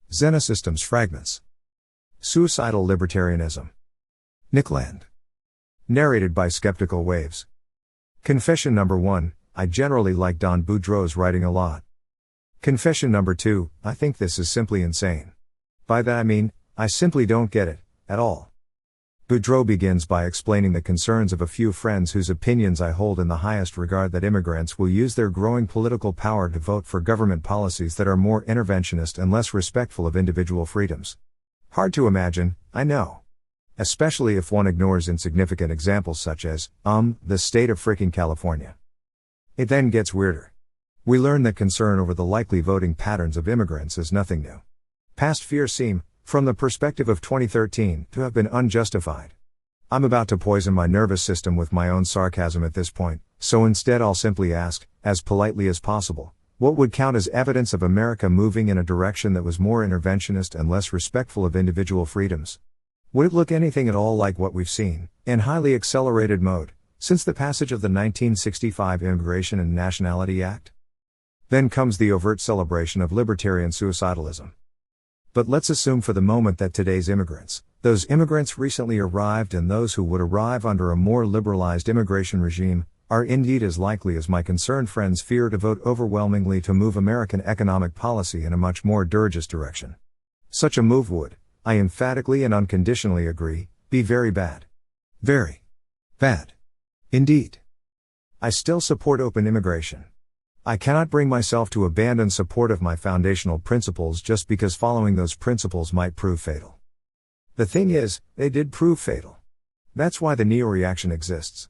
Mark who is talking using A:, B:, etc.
A: Xenosystems Fragments. Suicidal Libertarianism. Nickland. Narrated by Skeptical Waves. Confession number 1, I generally like Don Boudreaux's writing a lot. Confession number 2, I think this is simply insane. By that I mean, I simply don't get it, at all. Boudreaux begins by explaining the concerns of a few friends whose opinions I hold in the highest regard, that immigrants will use their growing political power to vote for government policies that are more interventionist and less respectful of individual freedoms. Hard to imagine, I know. Especially if one ignores insignificant examples such as, the state of fricking California. It then gets weirder. We learn that concern over the likely voting patterns of immigrants is nothing new. Past fears seem, from the perspective of 2013, to have been unjustified. I'm about to poison my nervous system with my own sarcasm at this point, so instead I'll simply ask, as politely as possible, what would count as evidence of America moving in a direction that was more interventionist and less respectful of individual freedoms? Would it look anything at all like what we've seen, in highly accelerated mode, since the passage of the 1965 Immigration and Nationality Act? Then comes the overt celebration of libertarian suicidalism. But let's assume for the moment that today's immigrants, those immigrants recently arrived and those who would arrive under a more liberalized immigration regime, are indeed as likely as my concerned friends fear to vote overwhelmingly to move American economic policy in a much more dirigist direction. Such a move would, I emphatically and unconditionally agree, be very bad. Very bad. Indeed. I still support open immigration. I cannot bring myself to abandon support of my foundational principles just because following those principles might prove fatal. The thing is, they did prove fatal. That's why the neo-reaction exists.